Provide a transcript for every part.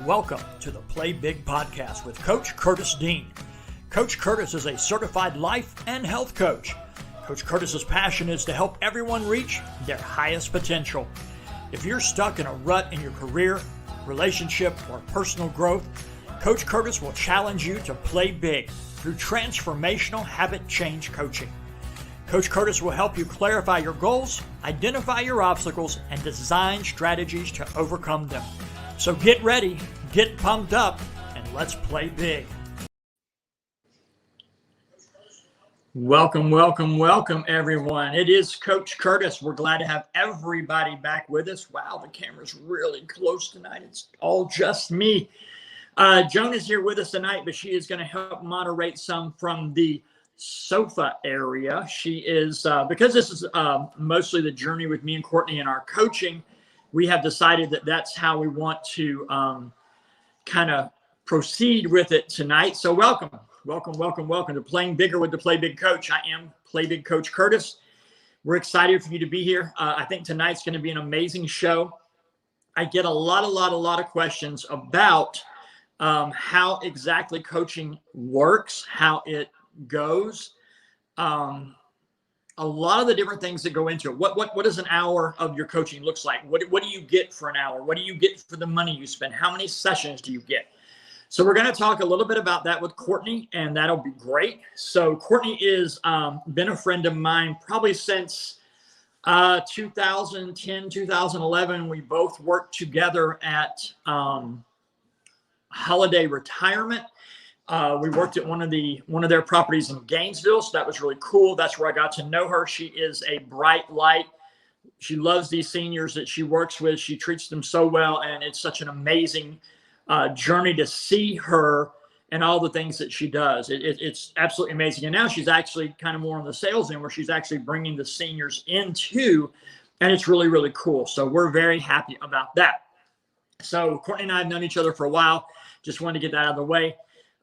Welcome to the Play Big podcast with Coach Curtis Dean. Coach Curtis is a certified life and health coach. Coach Curtis's passion is to help everyone reach their highest potential. If you're stuck in a rut in your career, relationship, or personal growth, Coach Curtis will challenge you to play big through transformational habit change coaching. Coach Curtis will help you clarify your goals, identify your obstacles, and design strategies to overcome them. So get ready, get pumped up, and let's play big. Welcome, everyone. It is Coach Curtis. We're glad to have everybody back with us. Wow, the camera's really close tonight. It's all just me. Joan is here with us tonight, but she is going to help moderate some from the sofa area. She is, because this is mostly the journey with me and Courtney in our coaching, we have decided that that's how we want to kind of proceed with it tonight. So welcome to Playing Bigger with the Play Big Coach. I am Play Big Coach Curtis. We're excited for you to be here. I think tonight's going to be an amazing show. I get a lot of questions about how exactly coaching works, how it goes. A lot of the different things that go into it. What does an hour of your coaching looks like? What do you get for an hour? What do you get for the money you spend? How many sessions do you get? So we're going to talk a little bit about that with Courtney, and that'll be great. So Courtney is been a friend of mine probably since 2010, 2011. We both worked together at Holiday Retirement. We worked at one of their properties in Gainesville, so that was really cool. That's where I got to know her. She is a bright light. She loves these seniors that she works with. She treats them so well, and it's such an amazing journey to see her and all the things that she does. It's absolutely amazing. And now she's actually kind of more on the sales end, where she's actually bringing the seniors into, and it's really, really cool. So we're very happy about that. So Courtney and I have known each other for a while. Just wanted to get that out of the way.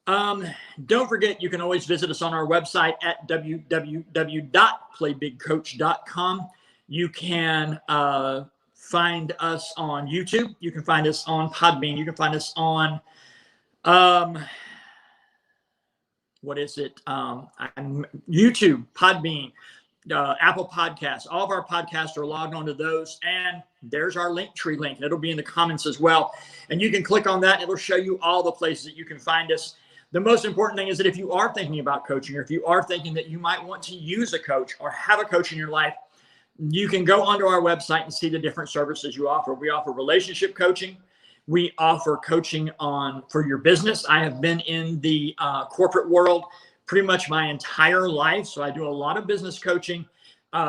Don't forget, you can always visit us on our website at www.playbigcoach.com. You can find us on YouTube. You can find us on Podbean. You can find us on YouTube, Podbean, Apple Podcasts. All of our podcasts are logged onto those, and there's our Linktree link. It'll be in the comments as well, and you can click on that. It'll show you all the places that you can find us. The most important thing is that if you are thinking about coaching, or if you are thinking that you might want to use a coach or have a coach in your life, you can go onto our website and see the different services you offer. We offer relationship coaching. We offer coaching for your business. I have been in the corporate world pretty much my entire life, so I do a lot of business coaching,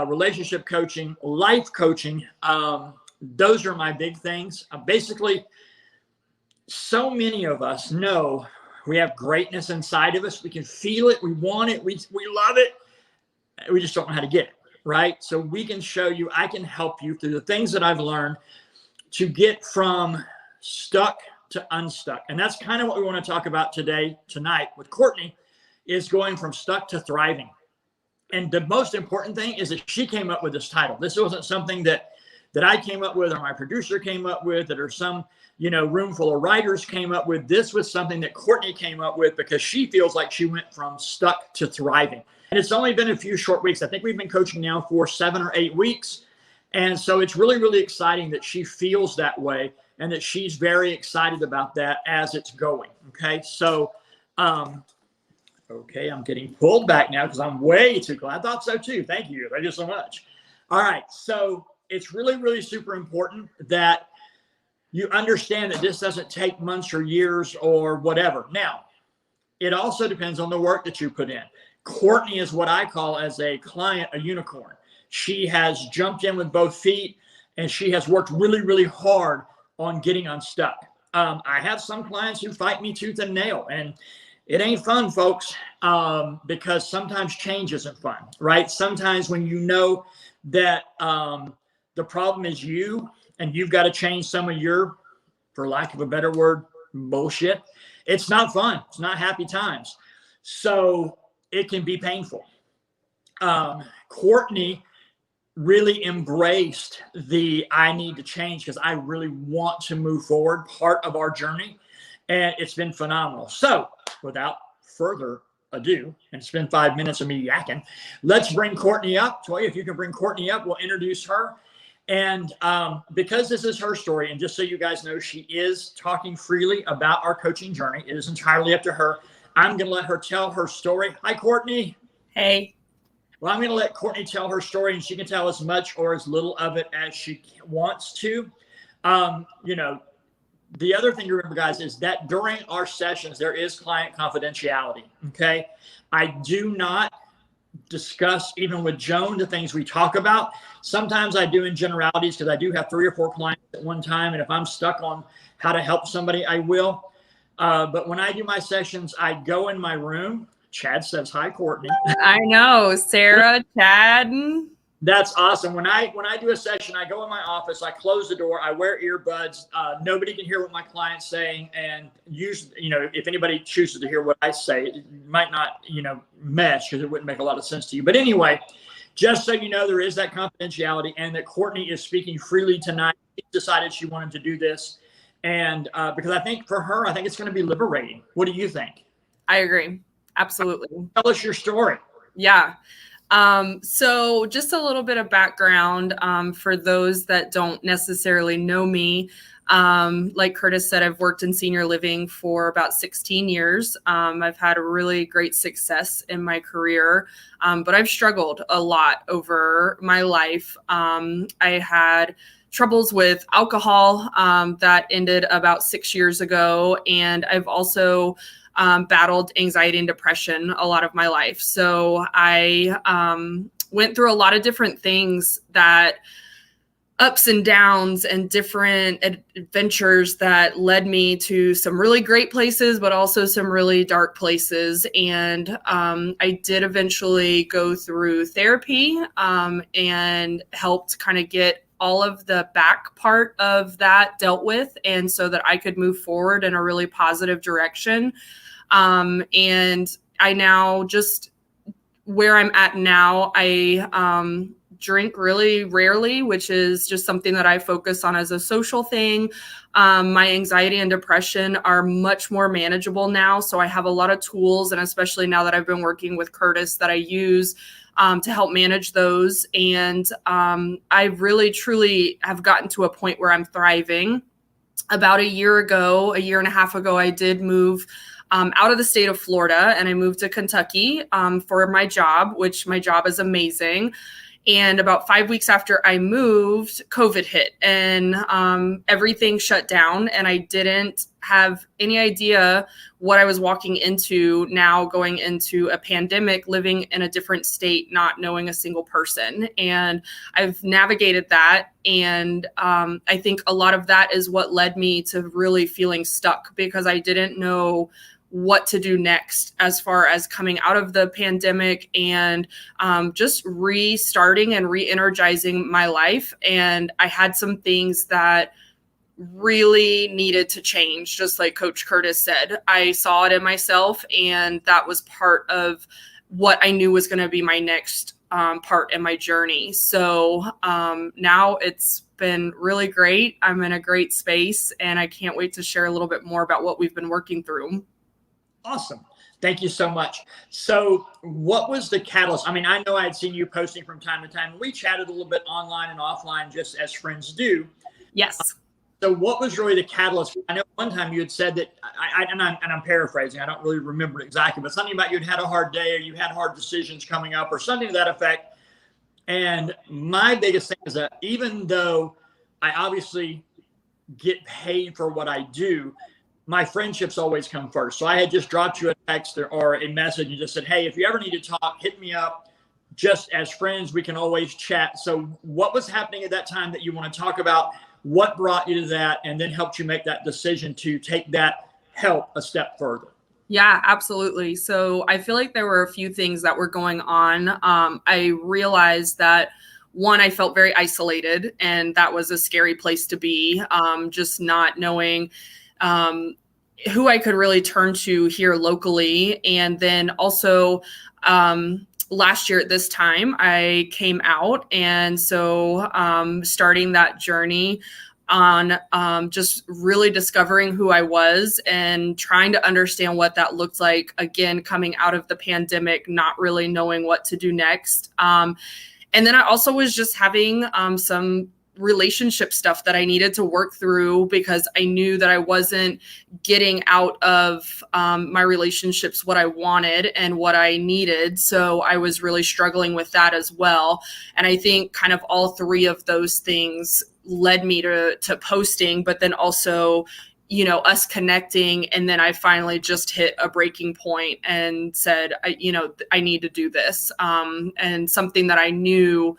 relationship coaching, life coaching. Those are my big things. Basically, so many of us know we have greatness inside of us. We can feel it. We want it. We love it. We just don't know how to get it, right? So we can show you, I can help you through the things that I've learned to get from stuck to unstuck. And that's kind of what we want to talk about tonight with Courtney, is going from stuck to thriving. And the most important thing is that she came up with this title. This wasn't something that I came up with, or my producer came up with, or some room full of writers came up with. This was something that Courtney came up with because she feels like she went from stuck to thriving. And it's only been a few short weeks. I think we've been coaching now for 7 or 8 weeks. And so it's really, really exciting that she feels that way, and that she's very excited about that as it's going. Okay. So, okay, I'm getting pulled back now because I'm way too close. I thought so too. Thank you. Thank you so much. All right. So it's really, really super important that you understand that this doesn't take months or years or whatever. Now, it also depends on the work that you put in. Courtney is what I call, as a client, a unicorn. She has jumped in with both feet, and she has worked really, really hard on getting unstuck. I have some clients who fight me tooth and nail, and it ain't fun, folks, because sometimes change isn't fun, right? Sometimes when you know that the problem is you, and you've got to change some of your, for lack of a better word, bullshit, it's not fun. It's not happy times. So it can be painful. Courtney really embraced the I need to change because I really want to move forward part of our journey. And it's been phenomenal. So without further ado, and it's been 5 minutes of me yakking, let's bring Courtney up. Toya, if you can bring Courtney up, we'll introduce her. And because this is her story, and just so you guys know, she is talking freely about our coaching journey. It is entirely up to her. I'm going to let her tell her story. Hi, Courtney. Hey. Well, I'm going to let Courtney tell her story, and she can tell as much or as little of it as she wants to. You know, the other thing to remember, guys, is that during our sessions, there is client confidentiality, okay? I do not discuss, even with Joan, the things we talk about. Sometimes I do in generalities because I do have 3 or 4 clients at one time, and if I'm stuck on how to help somebody, I will. But when I do my sessions, I go in my room. Chad says, hi, Courtney. I know, Sarah, Chad. That's awesome. When I do a session, I go in my office, I close the door, I wear earbuds. Nobody can hear what my client's saying. And usually, you know, if anybody chooses to hear what I say, it might not, you know, mesh because it wouldn't make a lot of sense to you. But anyway, just so you know, there is that confidentiality, and that Courtney is speaking freely tonight. She decided she wanted to do this. And because I think for her, I think it's going to be liberating. What do you think? I agree. Absolutely. Tell us your story. Yeah. So just a little bit of background for those that don't necessarily know me. Like Curtis said, I've worked in senior living for about 16 years. I've had a really great success in my career, but I've struggled a lot over my life. I had troubles with alcohol that ended about 6 years ago, and I've also battled anxiety and depression a lot of my life. So I went through a lot of different things, that ups and downs and different adventures that led me to some really great places, but also some really dark places. And I did eventually go through therapy and helped kind of get all of the back part of that dealt with, and so that I could move forward in a really positive direction. And I now, just where I'm at now, I drink really rarely, which is just something that I focus on as a social thing. My anxiety and depression are much more manageable now. So I have a lot of tools, and especially now that I've been working with Curtis, that I use to help manage those. And I really, truly have gotten to a point where I'm thriving. About a year and a half ago, I did move out of the state of Florida, and I moved to Kentucky for my job, which my job is amazing. And about 5 weeks after I moved, COVID hit, and everything shut down. And I didn't have any idea what I was walking into now, going into a pandemic, living in a different state, not knowing a single person. And I've navigated that. And I think a lot of that is what led me to really feeling stuck, because I didn't know what to do next as far as coming out of the pandemic and just restarting and re-energizing my life. And I had some things that really needed to change, just like Coach Curtis said. I saw it in myself, and that was part of what I knew was going to be my next part in my journey. So now it's been really great. I'm in a great space, and I can't wait to share a little bit more about what we've been working through. Awesome. Thank you so much. So what was the catalyst? I mean, I know I had seen you posting from time to time. We chatted a little bit online and offline, just as friends do. Yes. So what was really the catalyst? I know one time you had said that, I'm paraphrasing, I don't really remember it exactly, but something about you'd had a hard day, or you had hard decisions coming up, or something to that effect. And my biggest thing is that even though I obviously get paid for what I do, my friendships always come first. So I had just dropped you a text or a message and just said, hey, if you ever need to talk, hit me up. Just as friends, we can always chat. So what was happening at that time that you want to talk about? What brought you to that, and then helped you make that decision to take that help a step further? Yeah, absolutely. So I feel like there were a few things that were going on. I realized that, one, I felt very isolated, and that was a scary place to be, just not knowing who I could really turn to here locally. And then also last year at this time, I came out. And so starting that journey on just really discovering who I was and trying to understand what that looked like, again, coming out of the pandemic, not really knowing what to do next. And then I also was just having some relationship stuff that I needed to work through because I knew that I wasn't getting out of my relationships what I wanted and what I needed. So I was really struggling with that as well. And I think kind of all three of those things led me to posting, but then also, you know, us connecting. And then I finally just hit a breaking point and said, I need to do this. And something that I knew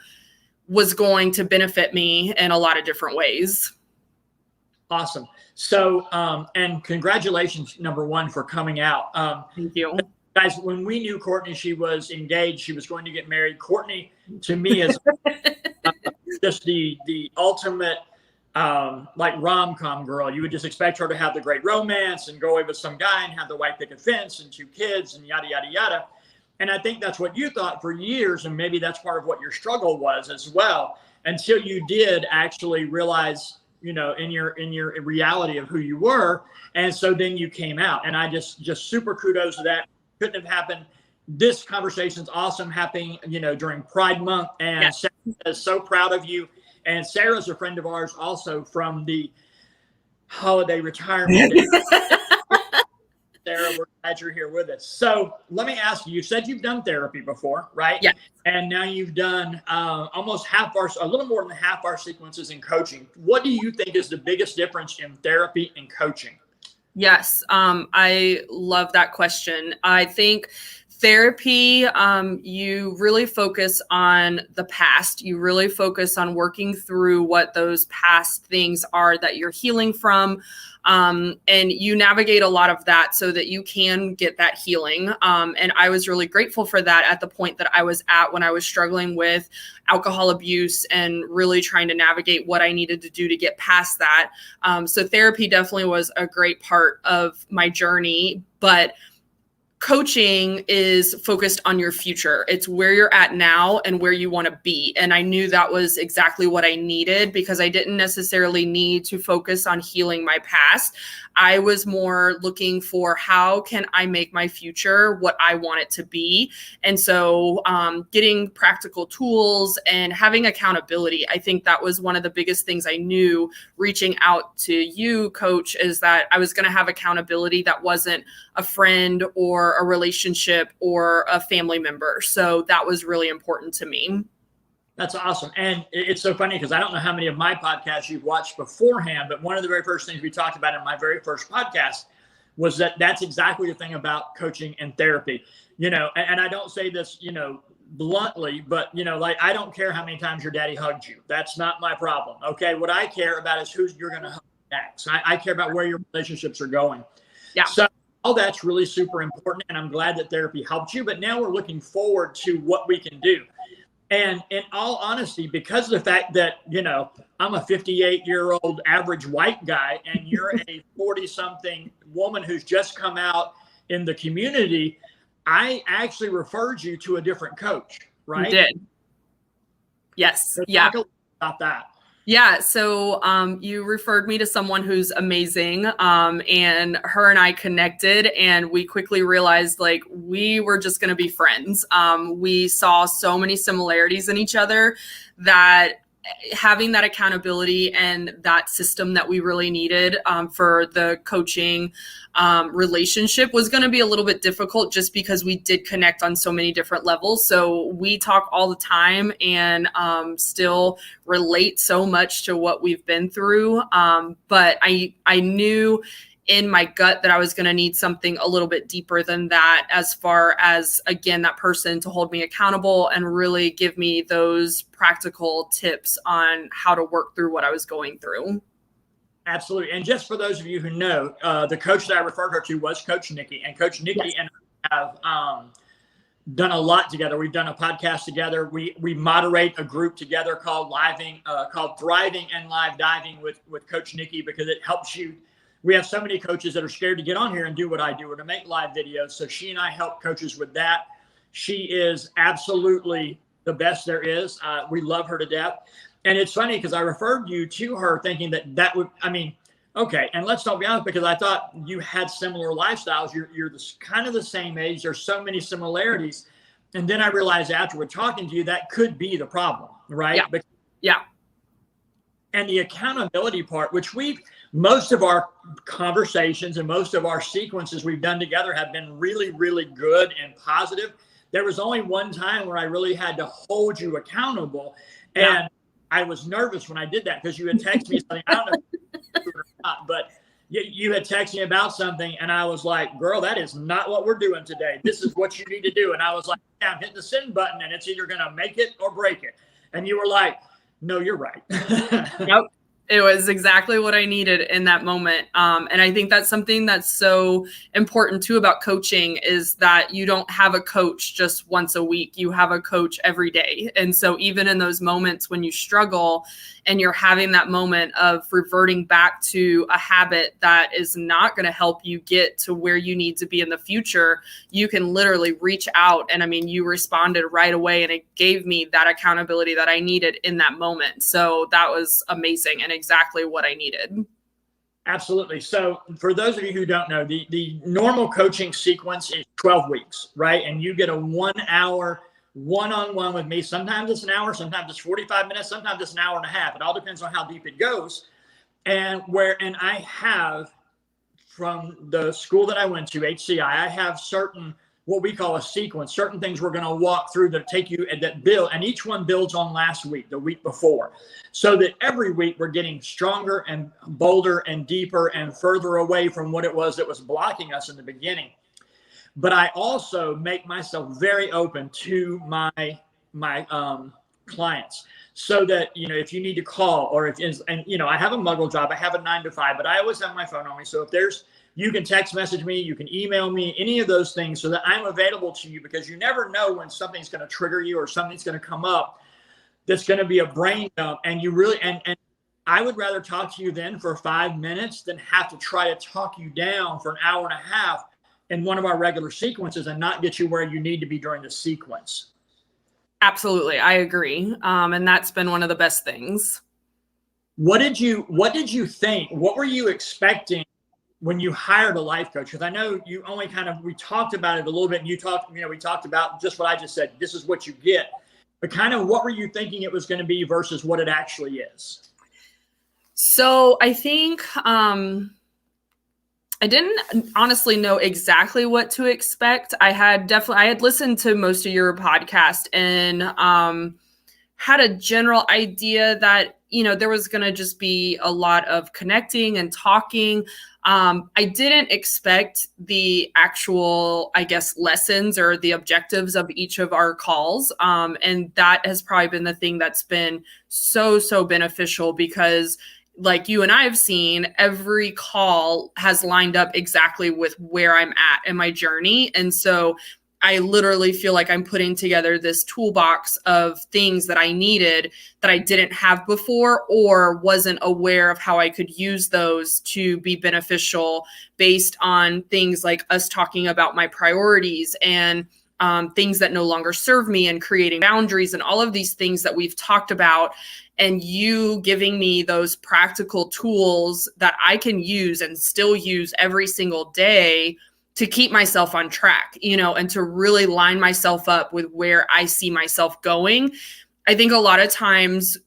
was going to benefit me in a lot of different ways. Awesome. So, and congratulations, number one, for coming out. Thank you. Guys, when we knew Courtney, she was engaged. She was going to get married. Courtney, to me, is just the ultimate like rom-com girl. You would just expect her to have the great romance and go away with some guy and have the white picket fence and 2 kids and yada, yada, yada. And I think that's what you thought for years. And maybe that's part of what your struggle was as well, until you did actually realize, you know, in your reality of who you were. And so then you came out, and I just super kudos to that. Couldn't have happened. This conversation's awesome, happening, you know, during Pride Month. And yeah. Sarah is so proud of you. And Sarah's a friend of ours also from the holiday retirement. Sarah, we're glad you're here with us. So let me ask you, you said you've done therapy before, right? Yeah. And now you've done almost a little more than half our sequences in coaching. What do you think is the biggest difference in therapy and coaching? Yes. I love that question. I think therapy, you really focus on the past. You really focus on working through what those past things are that you're healing from. And you navigate a lot of that so that you can get that healing. And I was really grateful for that at the point that I was at when I was struggling with alcohol abuse and really trying to navigate what I needed to do to get past that. So therapy definitely was a great part of my journey, but coaching is focused on your future. It's where you're at now and where you want to be. And I knew that was exactly what I needed, because I didn't necessarily need to focus on healing my past. I was more looking for, how can I make my future what I want it to be? And so getting practical tools and having accountability, I think that was one of the biggest things I knew reaching out to you, Coach, is that I was going to have accountability that wasn't a friend or a relationship or a family member. So that was really important to me. That's awesome. And it's so funny because I don't know how many of my podcasts you've watched beforehand, but one of the very first things we talked about in my very first podcast was that that's exactly the thing about coaching and therapy. You know, and I don't say this, you know, bluntly, but, you know, like, I don't care how many times your daddy hugged you. That's not my problem. Okay. What I care about is who you're going to hug next. I care about where your relationships are going. Yeah. So all that's really super important. And I'm glad that therapy helped you. But now we're looking forward to what we can do. And in all honesty, because of the fact that, you know, I'm a 58-year-old average white guy and you're a 40-something woman who's just come out in the community, I actually referred you to a different coach, right? You did. Yes. Let's yeah. talk a little about that. Yeah. So you referred me to someone who's amazing, and her and I connected, and we quickly realized, like, we were just going to be friends. We saw so many similarities in each other that having that accountability and that system that we really needed for the coaching relationship was going to be a little bit difficult, just because we did connect on so many different levels. So we talk all the time and still relate so much to what we've been through. But I knew in my gut that I was going to need something a little bit deeper than that, as far as, again, that person to hold me accountable and really give me those practical tips on how to work through what I was going through. Absolutely. And just for those of you who know, the coach that I referred her to was Coach Nikki, and Coach Nikki yes. and I have done a lot together. We've done a podcast together. We moderate a group together called Thriving and Live Diving with Coach Nikki, because it helps you. We have so many coaches that are scared to get on here and do what I do, or to make live videos. So she and I help coaches with that. She is absolutely the best there is. We love her to death. And it's funny because I referred you to her thinking that would, I mean, okay. And let's not be honest, because I thought you had similar lifestyles. You're kind of the same age. There's so many similarities. And then I realized afterward talking to you, that could be the problem, right? Yeah. Yeah. And the accountability part, which most of our conversations and most of our sequences we've done together have been really, really good and positive. There was only one time where I really had to hold you accountable. And I was nervous when I did that because you had texted me something. I don't know if you or not, but you had texted me about something. And I was like, girl, that is not what we're doing today. This is what you need to do. And I was like, yeah, I'm hitting the send button and it's either going to make it or break it. And you were like, no, you're right. Yep. It was exactly what I needed in that moment. And I think that's something that's so important too about coaching is that you don't have a coach just once a week. You have a coach every day. And so even in those moments when you struggle and you're having that moment of reverting back to a habit that is not going to help you get to where you need to be in the future, you can literally reach out. And I mean, you responded right away and it gave me that accountability that I needed in that moment. So that was amazing and exactly what I needed. Absolutely. So for those of you who don't know, the normal coaching sequence is 12 weeks, right? And you get a 1 hour one-on-one with me. Sometimes it's an hour, sometimes it's 45 minutes, sometimes it's an hour and a half. It all depends on how deep it goes. And I have, from the school that I went to, HCI, I have certain, what we call a sequence, certain things we're going to walk through that take you that build, and each one builds on last week, the week before, so that every week we're getting stronger and bolder and deeper and further away from what it was that was blocking us in the beginning. But I also make myself very open to my clients, so that, if you need to call, or I have a muggle job, I have a 9 to 5, but I always have my phone on me. So if you can text message me, you can email me, any of those things, so that I'm available to you, because you never know when something's going to trigger you or something's going to come up that's going to be a brain dump. And you really, and I would rather talk to you then for 5 minutes than have to try to talk you down for an hour and a half in one of our regular sequences and not get you where you need to be during the sequence. Absolutely. I agree. And that's been one of the best things. What did you think? What were you expecting when you hired a life coach? Because I know you only we talked about it a little bit, and we talked about just what I just said. This is what you get. But kind of what were you thinking it was going to be versus what it actually is? So I think I didn't honestly know exactly what to expect. I had listened to most of your podcast and had a general idea that, there was going to just be a lot of connecting and talking. I didn't expect the actual, lessons or the objectives of each of our calls. And that has probably been the thing that's been so beneficial, because like you and I have seen, every call has lined up exactly with where I'm at in my journey. And so I literally feel like I'm putting together this toolbox of things that I needed that I didn't have before, or wasn't aware of how I could use those to be beneficial, based on things like us talking about my priorities and things that no longer serve me, and creating boundaries and all of these things that we've talked about. And you giving me those practical tools that I can use and still use every single day to keep myself on track, and to really line myself up with where I see myself going. I think a lot of times,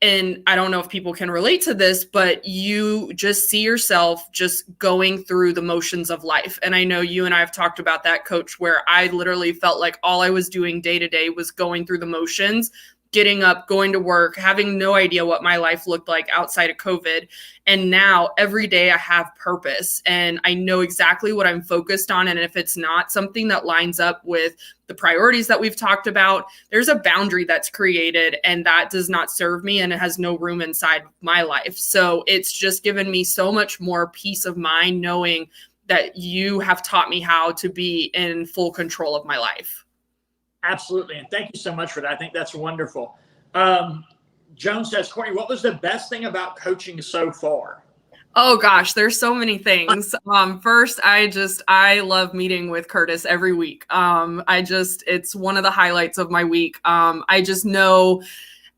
and I don't know if people can relate to this, but you just see yourself just going through the motions of life. And I know you and I have talked about that, Coach, where I literally felt like all I was doing day to day was going through the motions, getting up, going to work, having no idea what my life looked like outside of COVID. And now every day I have purpose and I know exactly what I'm focused on. And if it's not something that lines up with the priorities that we've talked about, there's a boundary that's created, and that does not serve me, and it has no room inside my life. So it's just given me so much more peace of mind knowing that you have taught me how to be in full control of my life. Absolutely. And thank you so much for that. I think that's wonderful. Joan says, Courtney, what was the best thing about coaching so far? Oh gosh, there's so many things. First, I love meeting with Curtis every week. It's one of the highlights of my week. I just know,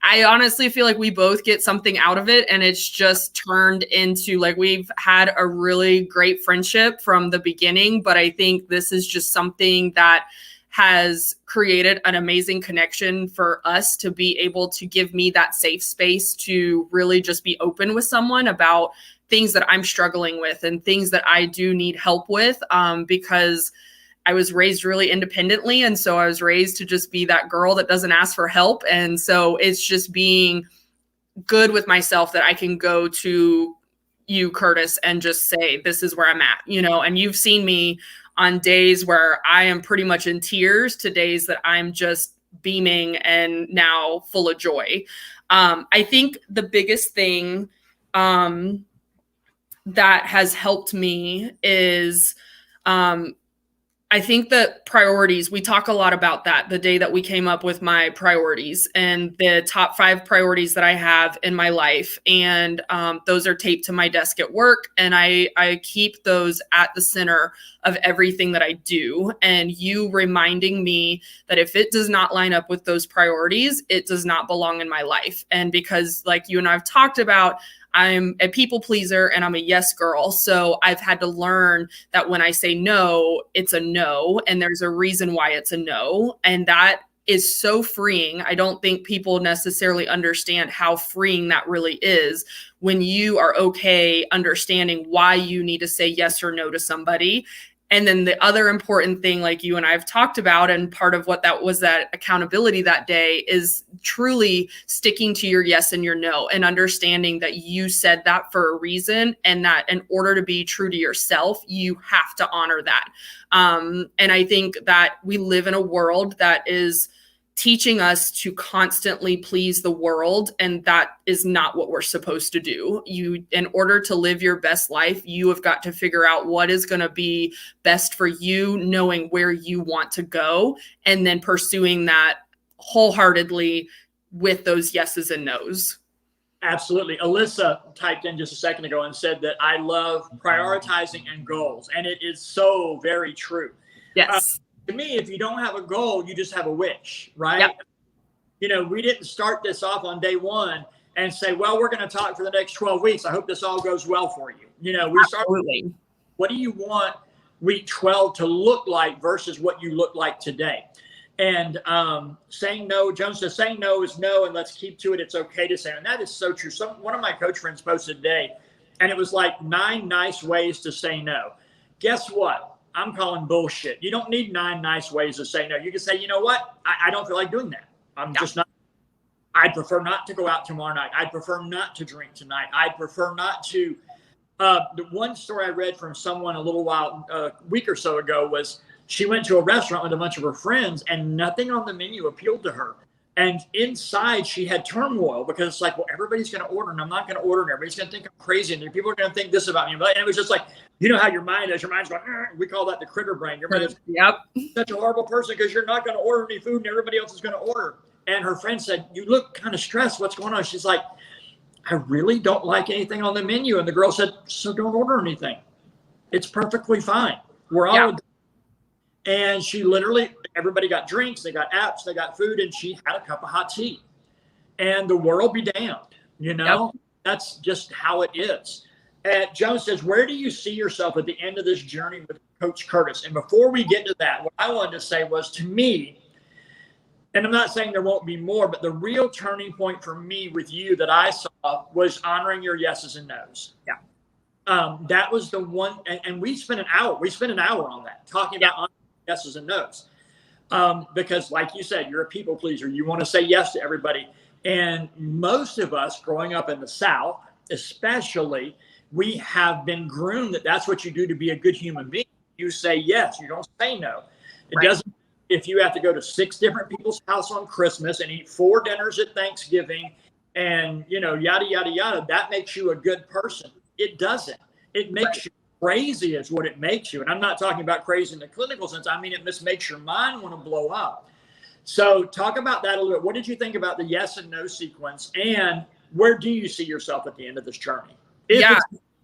I honestly feel like we both get something out of it, and it's just turned into, like, we've had a really great friendship from the beginning, but I think this is just something that has created an amazing connection for us to be able to give me that safe space to really just be open with someone about things that I'm struggling with and things that I do need help with, because I was raised really independently. And so I was raised to just be that girl that doesn't ask for help. And so it's just being good with myself that I can go to you, Curtis, and just say, this is where I'm at, and you've seen me on days where I am pretty much in tears to days that I'm just beaming and now full of joy. I think the biggest thing that has helped me is, I think that priorities, we talk a lot about that the day that we came up with my priorities and the top 5 priorities that I have in my life. And those are taped to my desk at work. And I keep those at the center of everything that I do. And you reminding me that if it does not line up with those priorities, it does not belong in my life. And because, like you and I have talked about, I'm a people pleaser and I'm a yes girl. So I've had to learn that when I say no, it's a no. And there's a reason why it's a no. And that is so freeing. I don't think people necessarily understand how freeing that really is when you are okay understanding why you need to say yes or no to somebody. And then the other important thing, like you and I have talked about, and part of what that was, that accountability that day, is truly sticking to your yes and your no and understanding that you said that for a reason, and that in order to be true to yourself, you have to honor that. And I think that we live in a world that is teaching us to constantly please the world, and that is not what we're supposed to do. In order to live your best life, you have got to figure out what is going to be best for you, knowing where you want to go, and then pursuing that wholeheartedly with those yeses and nos. Absolutely. Alyssa typed in just a second ago and said that I love prioritizing and goals, and it is so very true. Yes. To me, if you don't have a goal, you just have a wish, right? Yep. We didn't start this off on day one and say, well, we're going to talk for the next 12 weeks. I hope this all goes well for you. We started, what do you want week 12 to look like versus what you look like today? And saying no, Joan says, saying no is no, and let's keep to it. It's okay to say. And that is so true. One of my coach friends posted today, and it was like 9 nice ways to say no. Guess what? I'm calling bullshit. You don't need 9 nice ways to say no. You can say, you know what? I don't feel like doing that. I'm just not. I'd prefer not to go out tomorrow night. I'd prefer not to drink tonight. I'd prefer not to. The one story I read from someone a week or so ago, was she went to a restaurant with a bunch of her friends and nothing on the menu appealed to her. And inside she had turmoil because it's like, well, everybody's going to order and I'm not going to order, and everybody's going to think I'm crazy, and people are going to think this about me. And it was just like, how your mind is. Your mind's going, we call that the critter brain. Your mind is, yep, such a horrible person because you're not going to order any food and everybody else is going to order. And her friend said, you look kind of stressed. What's going on? She's like, I really don't like anything on the menu. And the girl said, so don't order anything. It's perfectly fine. We're all And she literally, everybody got drinks, they got apps, they got food, and she had a cup of hot tea. And the world be damned, Yep. That's just how it is. And Joan says, where do you see yourself at the end of this journey with Coach Curtis? And before we get to that, what I wanted to say was, to me, and I'm not saying there won't be more, but the real turning point for me with you that I saw was honoring your yeses and nos. Yeah. That was the one, and we spent an hour on that, talking about honoring yeses and nos. Because like you said, you're a people pleaser. You want to say yes to everybody. And most of us growing up in the South, especially, we have been groomed that that's what you do to be a good human being. You say yes, you don't say no. It doesn't, if you have to go to 6 different people's house on Christmas and eat 4 dinners at Thanksgiving and, yada, yada, yada, that makes you a good person. It doesn't. It makes you crazy is what it makes you. And I'm not talking about crazy in the clinical sense. I mean, it just makes your mind want to blow up. So talk about that a little bit. What did you think about the yes and no sequence? And where do you see yourself at the end of this journey?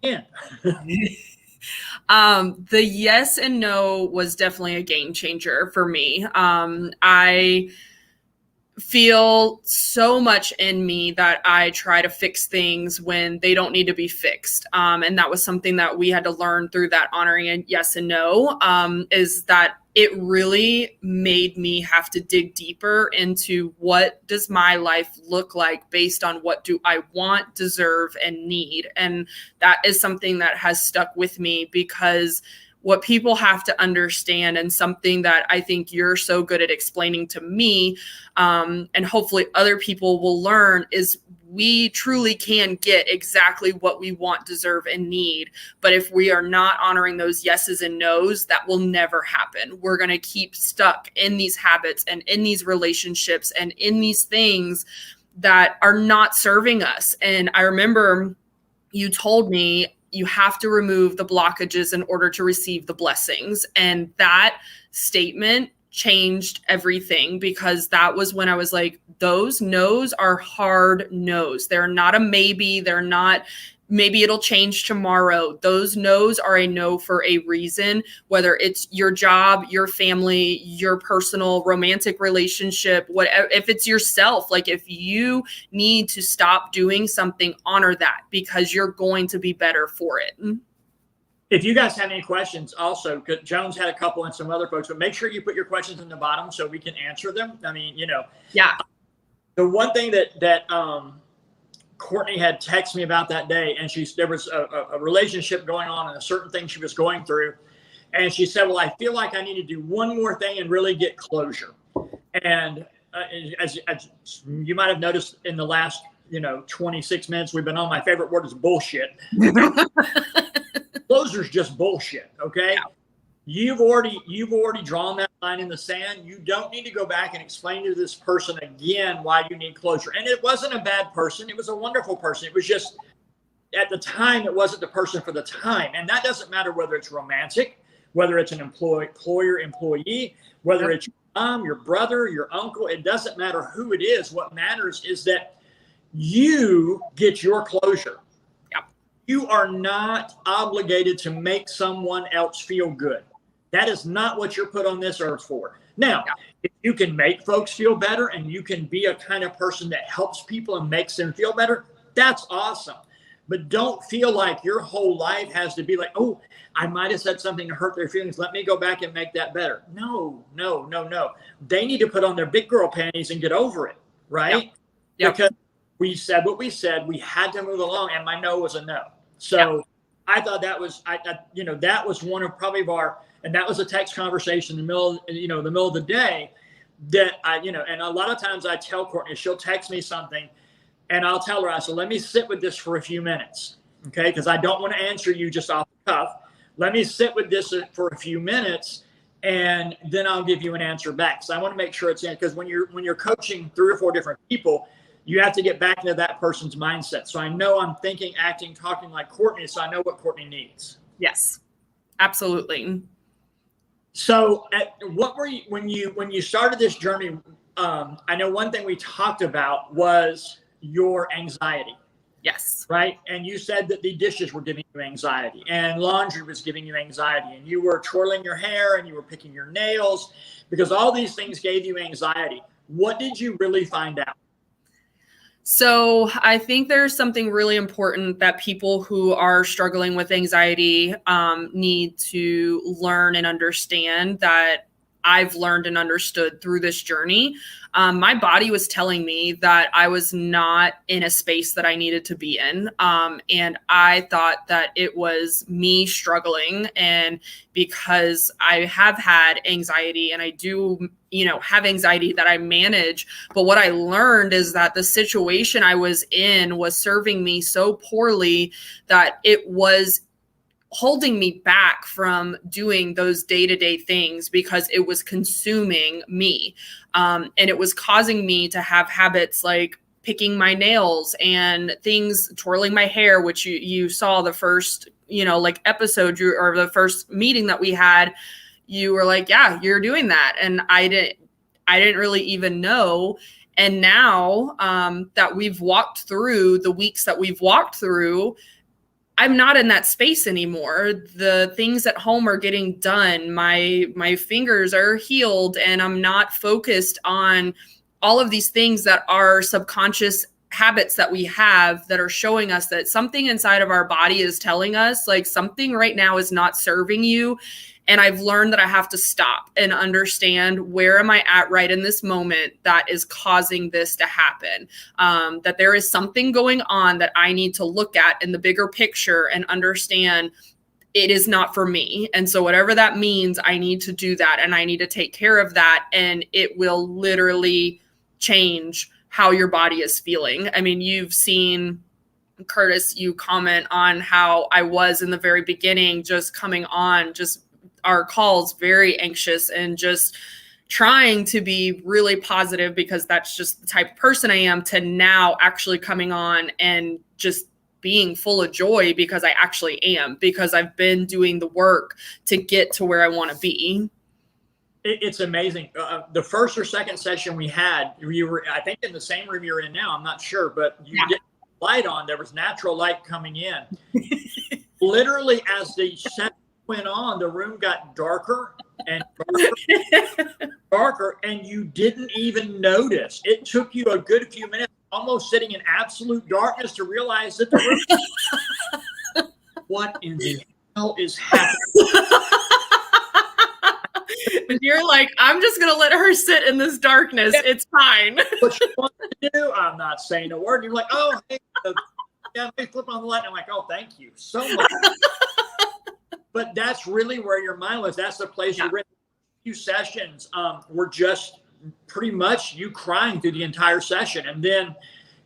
Yeah. The yes and no was definitely a game changer for me. I feel so much in me that I try to fix things when they don't need to be fixed. And that was something that we had to learn through that honoring and yes and no, is that it really made me have to dig deeper into what does my life look like based on what do I want, deserve, and need. And that is something that has stuck with me, because what people have to understand, and something that I think you're so good at explaining to me, and hopefully other people will learn, is we truly can get exactly what we want, deserve, and need. But if we are not honoring those yeses and nos, that will never happen. We're going to keep stuck in these habits and in these relationships and in these things that are not serving us. And I remember you told me you have to remove the blockages in order to receive the blessings. And that statement changed everything, because that was when I was like, those no's are hard no's. They're not a maybe. They're not maybe it'll change tomorrow. Those no's are a no for a reason, whether it's your job, your family, your personal romantic relationship, whatever. If it's yourself, like if you need to stop doing something, honor that, because you're going to be better for it. If you guys have any questions, also, Jones had a couple and some other folks, but make sure you put your questions in the bottom so we can answer them. I mean, Yeah. The one thing that Courtney had texted me about that day, and there was a relationship going on and a certain thing she was going through. And she said, well, I feel like I need to do one more thing and really get closure. And as you might have noticed in the last, 26 minutes we've been on, my favorite word is bullshit. Closure's just bullshit. Okay. Yeah. You've already drawn that line in the sand. You don't need to go back and explain to this person again why you need closure. And it wasn't a bad person. It was a wonderful person. It was just, at the time, it wasn't the person for the time. And that doesn't matter whether it's romantic, whether it's an employer-employee, whether it's your mom, your brother, your uncle. It doesn't matter who it is. What matters is that you get your closure. Yeah. You are not obligated to make someone else feel good. That is not what you're put on this earth for. Now, if you can make folks feel better and you can be a kind of person that helps people and makes them feel better, that's awesome. But don't feel like your whole life has to be like, oh, I might have said something to hurt their feelings. Let me go back and make that better. No. They need to put on their big girl panties and get over it, right? Yep. Because we said what we said. We had to move along, and my no was a no. So I thought that was, that was one of probably and that was a text conversation in the middle of the day that and a lot of times I tell Courtney, she'll text me something and I'll tell her, I said, let me sit with this for a few minutes. Okay. Because I don't want to answer you just off the cuff. Let me sit with this for a few minutes and then I'll give you an answer back. So I want to make sure it's in, because when you're coaching 3 or 4 different people, you have to get back into that person's mindset. So I know I'm thinking, acting, talking like Courtney, so I know what Courtney needs. Yes, absolutely. So what were you, when you started this journey, I know one thing we talked about was your anxiety. Yes. Right. And you said that the dishes were giving you anxiety and laundry was giving you anxiety, and you were twirling your hair and you were picking your nails because all these things gave you anxiety. What did you really find out? So I think there's something really important that people who are struggling with anxiety need to learn and understand, that I've learned and understood through this journey. My body was telling me that I was not in a space that I needed to be in. And I thought that it was me struggling. And because I have had anxiety, and I do, have anxiety that I manage. But what I learned is that the situation I was in was serving me so poorly that it was holding me back from doing those day-to-day things, because it was consuming me. And it was causing me to have habits like picking my nails and things, twirling my hair, which you saw the first, episode or the first meeting that we had. You were like, yeah, you're doing that. And I didn't really even know. And now that we've walked through the weeks that we've walked through, I'm not in that space anymore. The things at home are getting done. My fingers are healed, and I'm not focused on all of these things that are subconscious habits that we have that are showing us that something inside of our body is telling us like something right now is not serving you. And I've learned that I have to stop and understand where am I at right in this moment that is causing this to happen. That there is something going on that I need to look at in the bigger picture and understand it is not for me. And so whatever that means, I need to do that and I need to take care of that. And it will literally change how your body is feeling. I mean, you've seen, Curtis, you comment on how I was in the very beginning, just coming on, just our calls, very anxious and just trying to be really positive because that's just the type of person I am, to now actually coming on and just being full of joy because I actually am, because I've been doing the work to get to where I want to be. It's amazing. The first or second session we had, you were, I think, in the same room you're in now. I'm not sure, but you did light on. There was natural light coming in. Literally, as the session went on, the room got darker and darker, and you didn't even notice. It took you a good few minutes, almost sitting in absolute darkness, to realize that the room. What in the hell is happening? And you're like, I'm just going to let her sit in this darkness. Yeah. It's fine. What you want to do? I'm not saying a word. And you're like, oh, hey, yeah, they flip on the light. And I'm like, oh, thank you so much. But that's really where your mind was. That's the place you were in. A few sessions were just pretty much you crying through the entire session. And then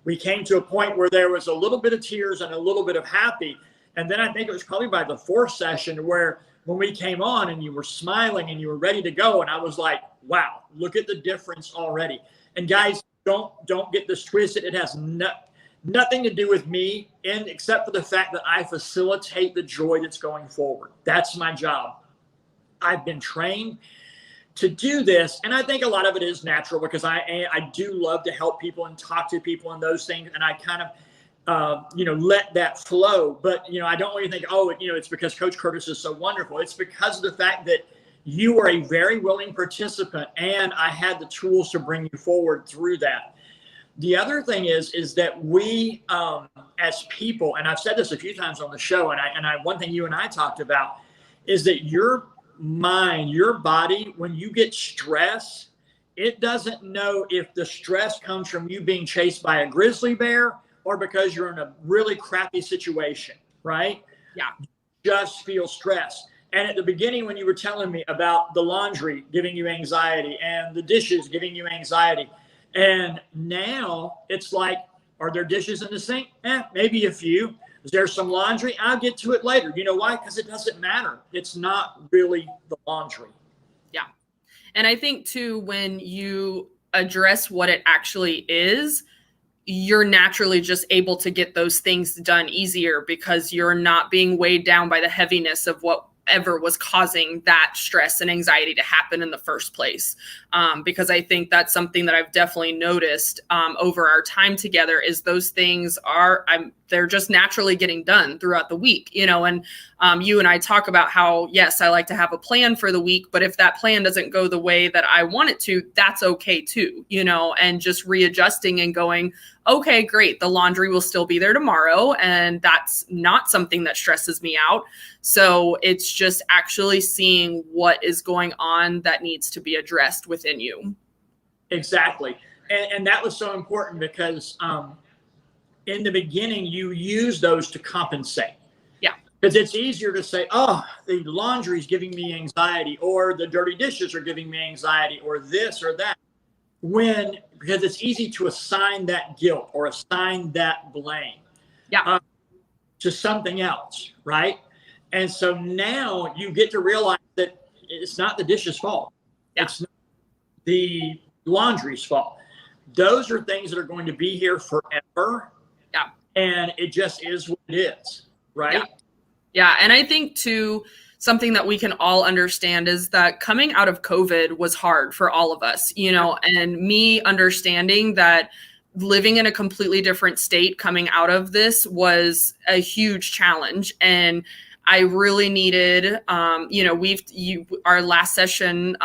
we came to a point where there was a little bit of tears and a little bit of happy. And then I think it was probably by the fourth session where when we came on and you were smiling and you were ready to go. And I was like, wow, look at the difference already. And guys, don't get this twisted. It has nothing to do with me, and except for the fact that I facilitate the joy that's going forward. That's my job. I've been trained to do this. And I think a lot of it is natural because I do love to help people and talk to people and those things. And I kind of, let that flow. But, I don't want you to think, oh, it's because Coach Curtis is so wonderful. It's because of the fact that you are a very willing participant, and I had the tools to bring you forward through that. The other thing is that we, as people, and I've said this a few times on the show, and one thing you and I talked about is that your mind, your body, when you get stress, it doesn't know if the stress comes from you being chased by a grizzly bear or because you're in a really crappy situation, right? Yeah. You just feel stress. And at the beginning, when you were telling me about the laundry giving you anxiety and the dishes giving you anxiety, and now it's like, are there dishes in the sink? Maybe a few. Is there some laundry? I'll get to it later. You know why? Because it doesn't matter. It's not really the laundry. Yeah. And I think too, when you address what it actually is, you're naturally just able to get those things done easier because you're not being weighed down by the heaviness of whatever was causing that stress and anxiety to happen in the first place. Because I think that's something that I've definitely noticed over our time together is those things they're just naturally getting done throughout the week, and you and I talk about how, yes, I like to have a plan for the week, but if that plan doesn't go the way that I want it to, that's okay too, and just readjusting and going, okay, great. The laundry will still be there tomorrow. And that's not something that stresses me out. So it's just actually seeing what is going on that needs to be addressed within you. Exactly. And that was so important because in the beginning, you use those to compensate. Yeah. Because it's easier to say, oh, the laundry is giving me anxiety, or the dirty dishes are giving me anxiety, or this or that. Because it's easy to assign that guilt or assign that blame to something else, right? And so now you get to realize that it's not the dish's fault. Yeah. It's not the laundry's fault. Those are things that are going to be here forever. Yeah. And it just is what it is, right? Yeah. And I think too, something that we can all understand is that coming out of COVID was hard for all of us, and me understanding that living in a completely different state coming out of this was a huge challenge. And I really needed, our last session,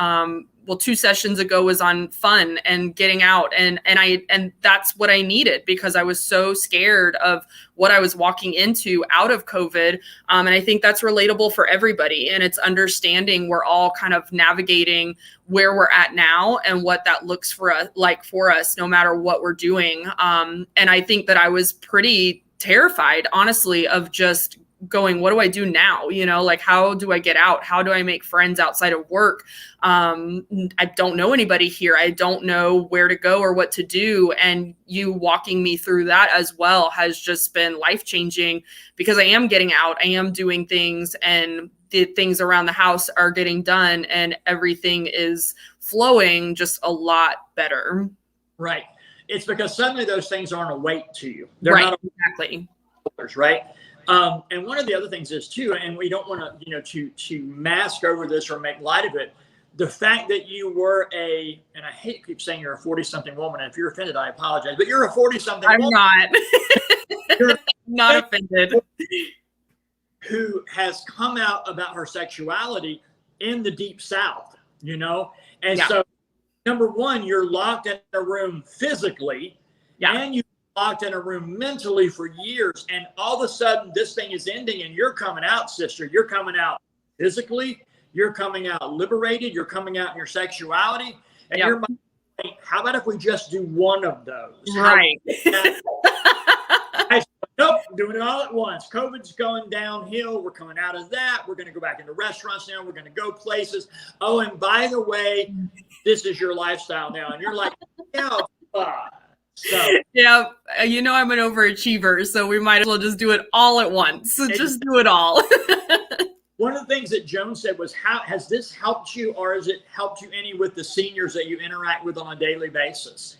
2 sessions ago was on fun and getting out. And that's what I needed, because I was so scared of what I was walking into out of COVID. And I think that's relatable for everybody. And it's understanding we're all kind of navigating where we're at now and what that looks for us, no matter what we're doing. And I think that I was pretty terrified, honestly, of just going, what do I do now? Like, how do I get out? How do I make friends outside of work? I don't know anybody here. I don't know where to go or what to do. And you walking me through that as well has just been life-changing, because I am getting out, I am doing things, and the things around the house are getting done, and everything is flowing just a lot better. Right. It's because suddenly those things aren't a weight to you. They're right. not Exactly. Right. And one of the other things is too, and we don't want to mask over this or make light of it, the fact that you were and I hate to keep saying you're a 40-something woman, and if you're offended, I apologize, but you're a 40-something woman. I'm not. You're not offended. Who has come out about her sexuality in the Deep South, And so, number one, you're locked in a room physically, and you locked in a room mentally for years, and all of a sudden this thing is ending and you're coming out, sister. You're coming out physically, you're coming out liberated, you're coming out in your sexuality, and you're like, how about if we just do one of those? Right. Nope, doing it all at once. COVID's going downhill. We're coming out of that. We're going to go back into restaurants now. We're going to go places. Oh, and by the way, this is your lifestyle now. And you're like, yeah, So, yeah, I'm an overachiever, so we might as well just do it all at once. So just do it all. One of the things that Joan said was, how has this helped you, or has it helped you any with the seniors that you interact with on a daily basis?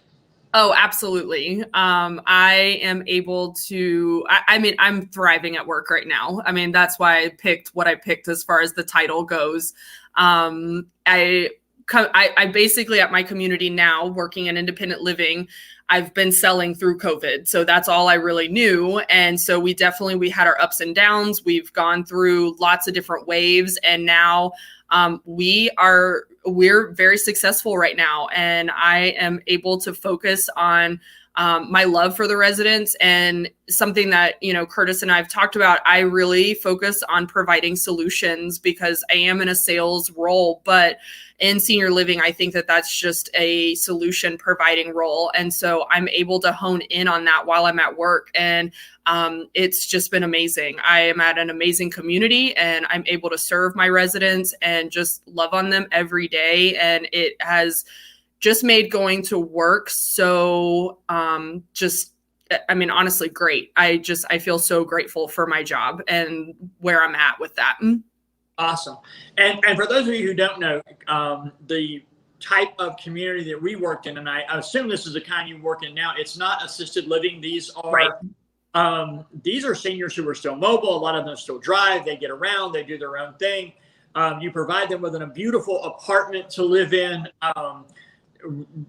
Oh, absolutely. I am able to, I'm thriving at work right now. I mean, that's why I picked what I picked as far as the title goes. I basically, at my community now, working in independent living, I've been selling through COVID. So that's all I really knew. And so we had our ups and downs. We've gone through lots of different waves. And now we're very successful right now. And I am able to focus on my love for the residents, and something that, Curtis and I have talked about. I really focus on providing solutions because I am in a sales role, but in senior living, I think that that's just a solution providing role. And so I'm able to hone in on that while I'm at work. And it's just been amazing. I am at an amazing community, and I'm able to serve my residents and just love on them every day. And it has just made going to work so honestly, great. I feel so grateful for my job and where I'm at with that. Awesome. And for those of you who don't know, the type of community that we worked in, and I assume this is the kind you work in now, it's not assisted living. These are seniors who are still mobile. A lot of them still drive. They get around. They do their own thing. You provide them with a beautiful apartment to live in.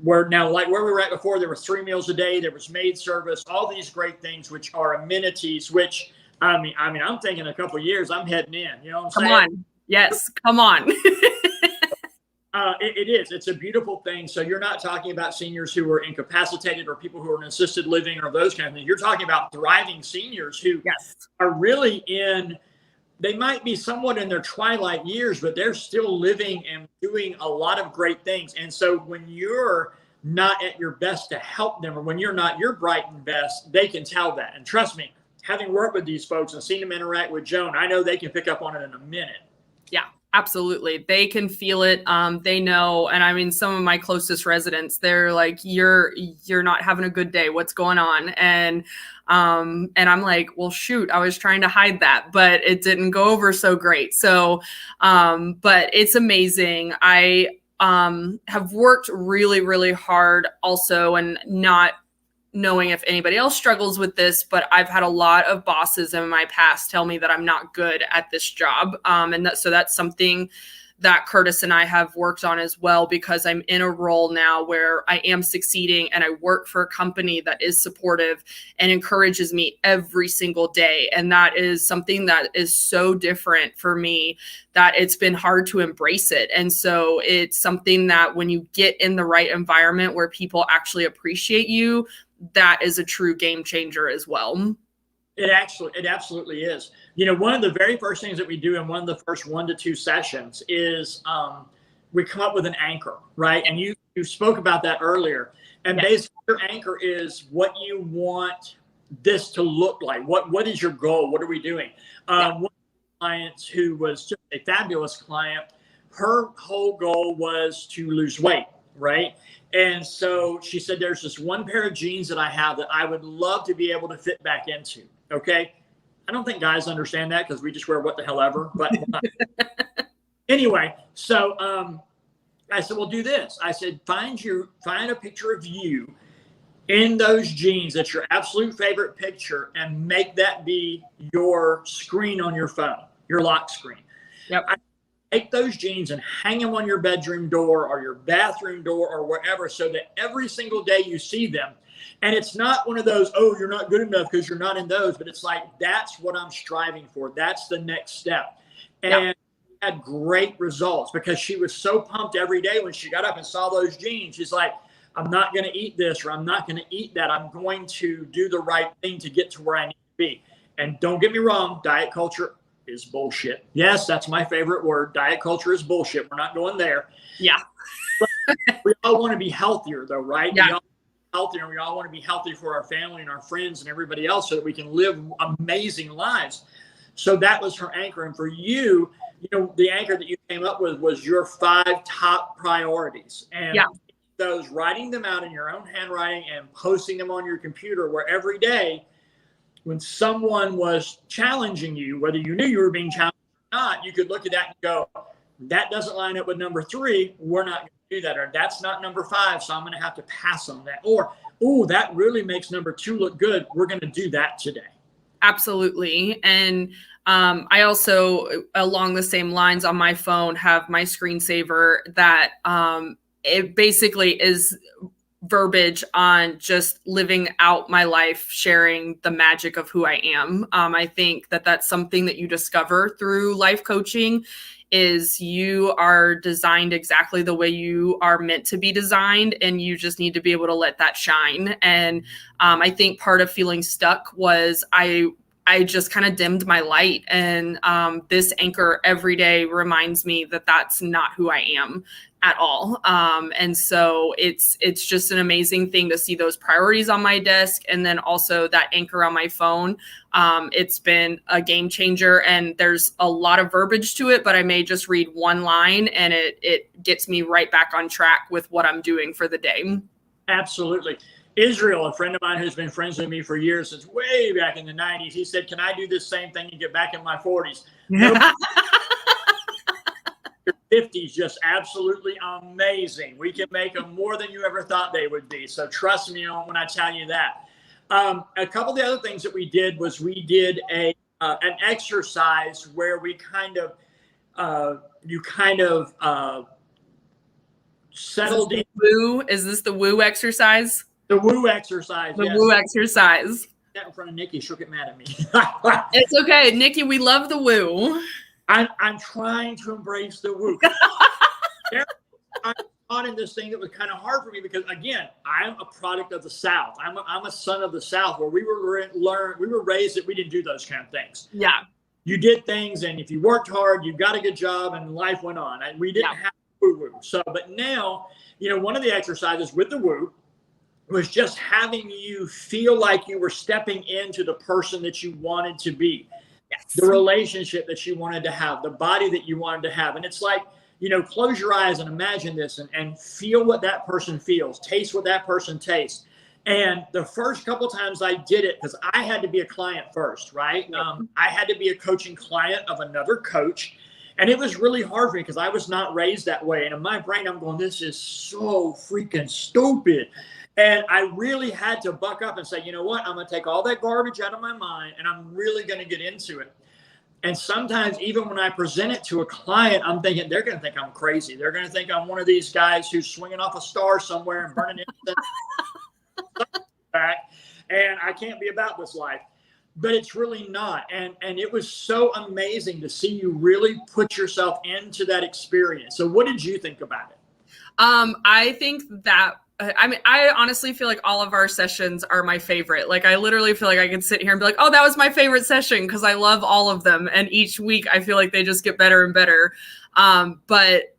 Where we were at before, there were 3 meals a day. There was maid service, all these great things, which are amenities, which I'm thinking a couple of years, I'm heading in, you know what I'm saying? Come on. Yes. Come on. It is. It's a beautiful thing. So you're not talking about seniors who are incapacitated or people who are in assisted living or those kind of things. You're talking about thriving seniors who are really they might be somewhat in their twilight years, but they're still living and doing a lot of great things. And so when you're not at your best to help them, or when you're not your bright and best, they can tell that. And trust me, having worked with these folks and seen them interact with Joan, I know they can pick up on it in a minute. Yeah, absolutely. They can feel it. They know. And some of my closest residents, they're like, you're not having a good day. What's going on? And I'm like, well, shoot, I was trying to hide that, but it didn't go over so great. So, but it's amazing. I have worked really, really hard also, and not knowing if anybody else struggles with this, but I've had a lot of bosses in my past tell me that I'm not good at this job. So that's something that Curtis and I have worked on as well, because I'm in a role now where I am succeeding and I work for a company that is supportive and encourages me every single day. And that is something that is so different for me that it's been hard to embrace it. And so it's something that when you get in the right environment where people actually appreciate you, that is a true game changer as well. It absolutely is. You know, one of the very first things that we do in one of the first 1 to 2 sessions is we come up with an anchor, right? And you spoke about that earlier. And basically your anchor is what you want this to look like. What is your goal? What are we doing? One of the clients who was just a fabulous client, her whole goal was to lose weight, right? And so she said, there's this one pair of jeans that I have that I would love to be able to fit back into. Okay. I don't think guys understand that because we just wear what the hell ever. But anyway, so I said, well, do this. I said, find a picture of you in those jeans. That's your absolute favorite picture, and make that be your screen on your phone, your lock screen. Yep. Take those jeans and hang them on your bedroom door or your bathroom door or wherever, so that every single day you see them. And it's not one of those, oh, you're not good enough because you're not in those, but it's like, that's what I'm striving for. That's the next step. And had great results because she was so pumped every day when she got up and saw those jeans. She's like, I'm not going to eat this, or I'm not going to eat that. I'm going to do the right thing to get to where I need to be. And don't get me wrong, diet culture is bullshit. Yes, that's my favorite word. Diet culture is bullshit. We're not going there. Yeah. But we all want to be healthier though, right? Yeah. We all healthier, and we all want to be healthy for our family and our friends and everybody else so that we can live amazing lives. So that was her anchor. And for you, you know, the anchor that you came up with was your 5 top priorities. And those, writing them out in your own handwriting and posting them on your computer, where every day when someone was challenging you, whether you knew you were being challenged or not, you could look at that and go, that doesn't line up with number 3. We're not going to do that. Or that's not number 5. So I'm going to have to pass on that. Or, oh, that really makes number 2 look good. We're going to do that today. Absolutely. And I also, along the same lines, on my phone, have my screensaver that it basically is verbiage on just living out my life, sharing the magic of who I am. I think that that's something that you discover through life coaching, is you are designed exactly the way you are meant to be designed, and you just need to be able to let that shine. And I think part of feeling stuck was I just kind of dimmed my light, and this anchor every day reminds me that that's not who I am at all. And so it's just an amazing thing to see those priorities on my desk, and then also that anchor on my phone. It's been a game changer, and there's a lot of verbiage to it, but I may just read one line and it gets me right back on track with what I'm doing for the day. Absolutely. Israel, a friend of mine who's been friends with me for years, since way back in the 90s, he said, can I do this same thing and get back in my 40s? Nope. Your 50s, just absolutely amazing. We can make them more than you ever thought they would be. So trust me when I tell you that. A couple of the other things that we did was we did an exercise where we settled in. Woo? Is this the woo exercise? The woo exercise. The woo exercise. That in front of Nikki, she'll get mad at me. It's okay, Nikki. We love the woo. I'm trying to embrace the woo. I'm caught in this thing that was kind of hard for me because, again, I'm a product of the South. I'm a son of the South, where we were raised that we didn't do those kind of things. Yeah. You did things, and if you worked hard, you got a good job, and life went on. We didn't have woo. So, but now, you know, one of the exercises with the woo was just having you feel like you were stepping into the person that you wanted to be. Yes. The relationship that you wanted to have, the body that you wanted to have. And it's like, you know, close your eyes and imagine this and feel what that person feels, taste what that person tastes. And the first couple of times I did it, because I had to be a client first, right? I had to be a coaching client of another coach. And it was really hard for me because I was not raised that way. And in my brain, I'm going, this is so freaking stupid. And I really had to buck up and say, you know what? I'm going to take all that garbage out of my mind, and I'm really going to get into it. And sometimes even when I present it to a client, I'm thinking they're going to think I'm crazy. They're going to think I'm one of these guys who's swinging off a star somewhere and burning incense back. And I can't be about this life. But it's really not. And it was so amazing to see you really put yourself into that experience. So what did you think about it? I think that, I mean, I honestly feel like all of our sessions are my favorite. Like, I literally feel like I could sit here and be like, oh, that was my favorite session, because I love all of them. And each week I feel like they just get better and better. But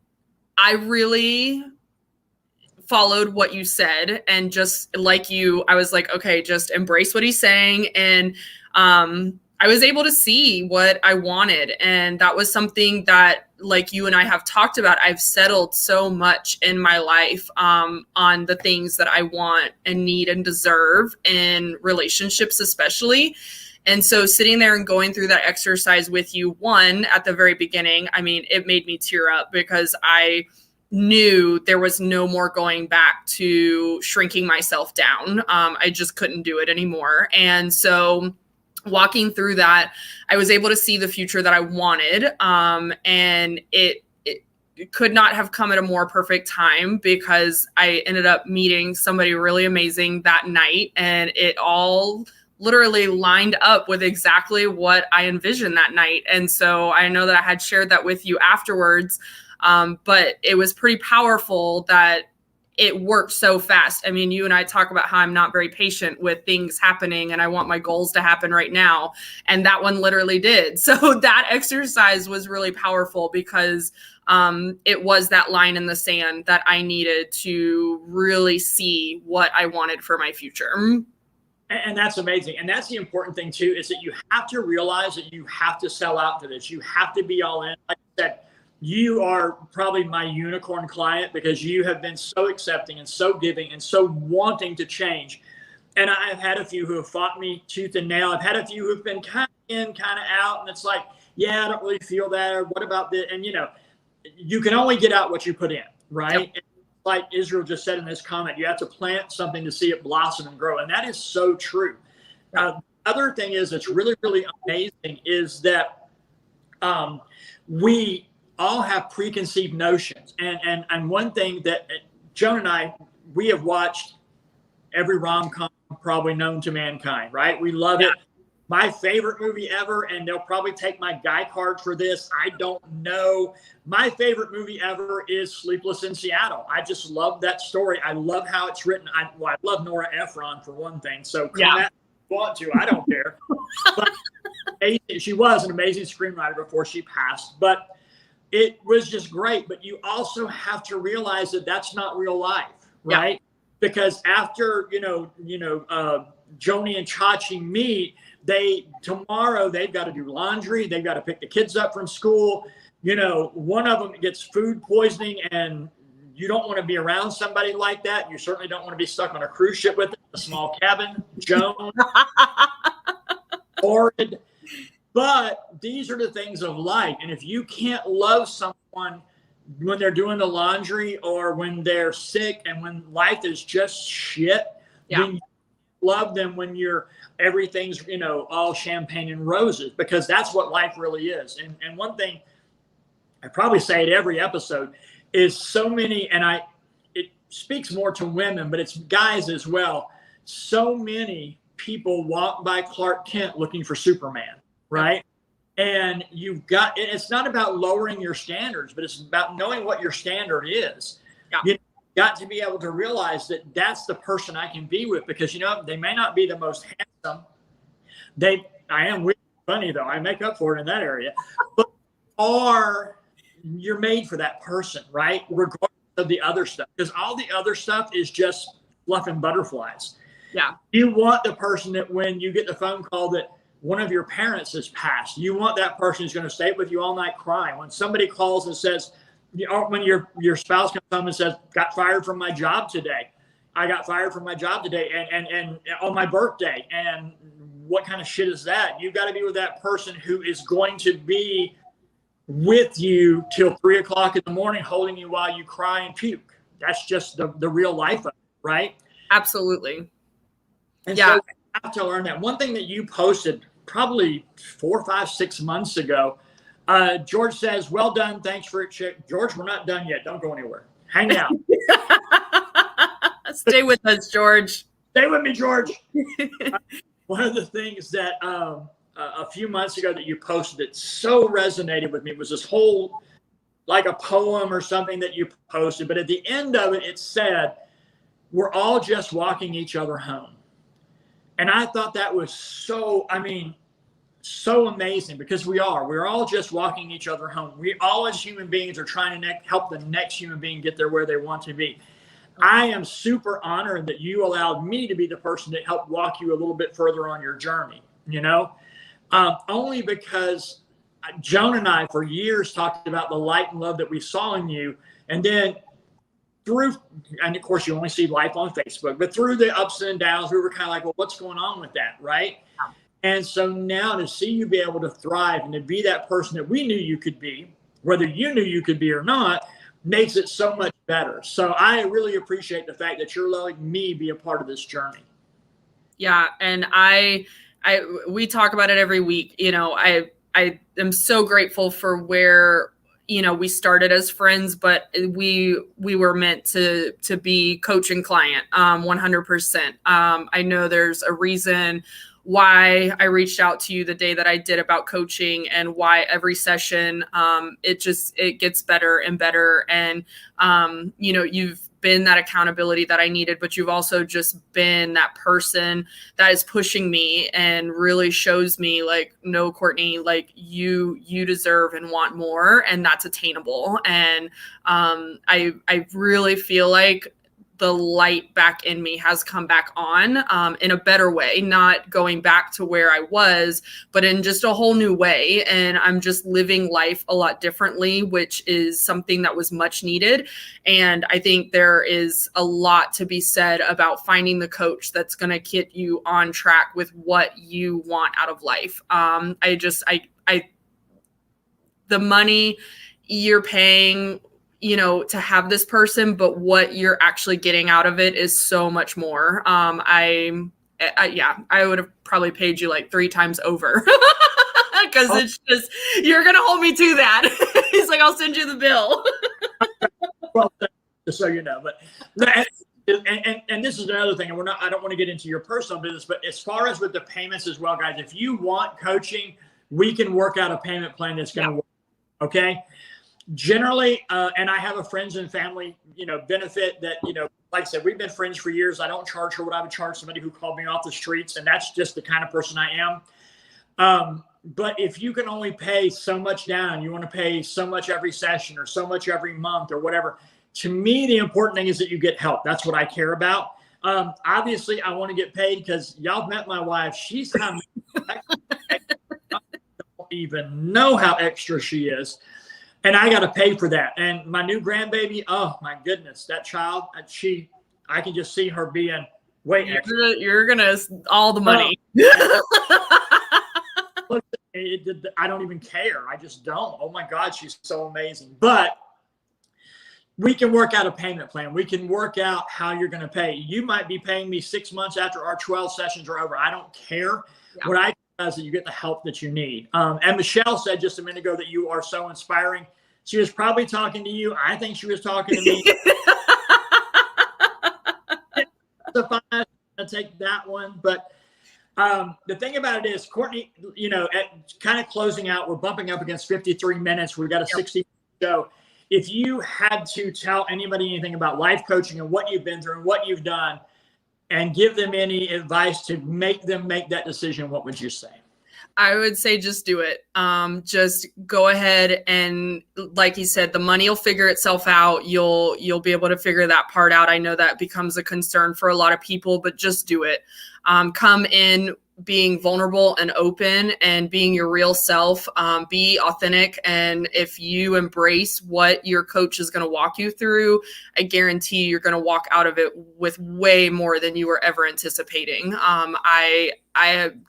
I really followed what you said, and just like you, I was like, okay, just embrace what he's saying. And I was able to see what I wanted. And that was something that, like you and I have talked about, I've settled so much in my life on the things that I want and need and deserve in relationships, especially. And so sitting there and going through that exercise with you, one, at the very beginning, I mean, it made me tear up, because I knew there was no more going back to shrinking myself down. I just couldn't do it anymore. And so walking through that, I was able to see the future that I wanted. And it could not have come at a more perfect time, because I ended up meeting somebody really amazing that night, and it all literally lined up with exactly what I envisioned that night. And so I know that I had shared that with you afterwards, but it was pretty powerful that it worked so fast. I mean, you and I talk about how I'm not very patient with things happening, and I want my goals to happen right now. And that one literally did. So that exercise was really powerful, because it was that line in the sand that I needed to really see what I wanted for my future. And that's amazing. And that's the important thing too, is that you have to realize that you have to sell out to this. You have to be all in. Like I said, you are probably my unicorn client, because you have been so accepting and so giving and so wanting to change. And I've had a few who have fought me tooth and nail. I've had a few who've been kind of in, kind of out. And it's like, yeah, I don't really feel that. Or what about this? And, you know, you can only get out what you put in, right? Yep. Like Israel just said in this comment, you have to plant something to see it blossom and grow. And that is so true. The other thing is, that's really, really amazing, is that we all have preconceived notions. And one thing that Joan and I, we have watched every rom-com probably known to mankind, right? We love it. My favorite movie ever, and they'll probably take my guy card for this, I don't know. My favorite movie ever is Sleepless in Seattle. I just love that story. I love how it's written. I love Nora Ephron for one thing. So come at me if you want to, I don't care. But she was an amazing screenwriter before she passed. But it was just great. But you also have to realize that that's not real life, right? Yeah. Because after, Joni and Chachi meet, tomorrow they've got to do laundry. They've got to pick the kids up from school. You know, one of them gets food poisoning, and you don't want to be around somebody like that. You certainly don't want to be stuck on a cruise ship with them, a small cabin. Joan, horrid. But these are the things of life. And if you can't love someone when they're doing the laundry, or when they're sick, and when life is just shit, then you love them when everything's, all champagne and roses, because that's what life really is. And one thing I probably say at every episode is, so many, and it speaks more to women, but it's guys as well. So many people walk by Clark Kent looking for Superman, right? And it's not about lowering your standards, but it's about knowing what your standard is. Yeah. You've got to be able to realize that that's the person I can be with, because, they may not be the most handsome. I am really funny, though. I make up for it in that area. But you're made for that person, right? Regardless of the other stuff, because all the other stuff is just fluff and butterflies. Yeah. You want the person that when you get the phone call that one of your parents has passed, you want that person who's going to stay with you all night crying. When somebody calls and says, when your spouse comes home and says, got fired from my job today. I got fired from my job today and on my birthday. And what kind of shit is that? You've got to be with that person who is going to be with you till 3:00 in the morning, holding you while you cry and puke. That's just the real life of it, right? Absolutely. And so I have to learn that. One thing that you posted probably 4, 5, 6 months ago. George says, "Well done. Thanks for it, Chick." George, we're not done yet. Don't go anywhere. Hang out. Stay with us, George. Stay with me, George. One of the things that a few months ago that you posted that so resonated with me was this whole, like a poem or something that you posted. But at the end of it, it said, "We're all just walking each other home." And I thought that was so amazing, because we're all just walking each other home. We all as human beings are trying to help the next human being get there where they want to be. I am super honored that you allowed me to be the person that helped walk you a little bit further on your journey, only because Joan and I for years talked about the light and love that we saw in you. And then and of course you only see life on Facebook, but through the ups and downs, we were kind of like, well, what's going on with that? Right. Yeah. And so now to see you be able to thrive and to be that person that we knew you could be, whether you knew you could be or not, makes it so much better. So I really appreciate the fact that you're letting me be a part of this journey. Yeah. And we talk about it every week. I am so grateful for where, we started as friends, but we were meant to be coach and client, 100%. I know there's a reason why I reached out to you the day that I did about coaching, and why every session, it gets better and better. And, you've been that accountability that I needed, but you've also just been that person that is pushing me and really shows me like, no, Courtney, like you deserve and want more, and that's attainable. And, I really feel like the light back in me has come back on, in a better way, not going back to where I was, but in just a whole new way. And I'm just living life a lot differently, which is something that was much needed. And I think there is a lot to be said about finding the coach that's going to get you on track with what you want out of life. The money you're paying, to have this person, but what you're actually getting out of it is so much more. I would have probably paid you like 3 times over, because it's just, you're going to hold me to that. He's like, I'll send you the bill. Well, just so you know, but and this is another thing, and I don't want to get into your personal business, but as far as with the payments as well, guys, if you want coaching, we can work out a payment plan that's going to work. Okay. Generally, and I have a friends and family, benefit that, like I said, we've been friends for years. I don't charge her what I would charge somebody who called me off the streets, and that's just the kind of person I am. But if you can only pay so much down, you want to pay so much every session or so much every month or whatever. To me, the important thing is that you get help. That's what I care about. Obviously, I want to get paid, because y'all met my wife. She's kind of, I don't even know how extra she is. And I got to pay for that. And my new grandbaby, oh my goodness, that child, I can just see her being way extra. You're gonna all the money. I don't even care. I just don't. Oh my God, she's so amazing. But we can work out a payment plan. We can work out how you're going to pay. You might be paying me 6 months after our 12 sessions are over. I don't care. Yeah. What I is that you get the help that you need. And Michelle said just a minute ago that you are so inspiring. She was probably talking to you. I think she was talking to me. I'll take that one. But the thing about it is, Courtney, at kind of closing out, we're bumping up against 53 minutes. We've got a 60 show. If you had to tell anybody anything about life coaching and what you've been through and what you've done, and give them any advice to make them make that decision, what would you say? I would say just do it. Just go ahead, and like you said, the money will figure itself out. You'll be able to figure that part out. I know that becomes a concern for a lot of people, but just do it. Come in being vulnerable and open and being your real self. Be authentic. And if you embrace what your coach is going to walk you through, I guarantee you're going to walk out of it with way more than you were ever anticipating.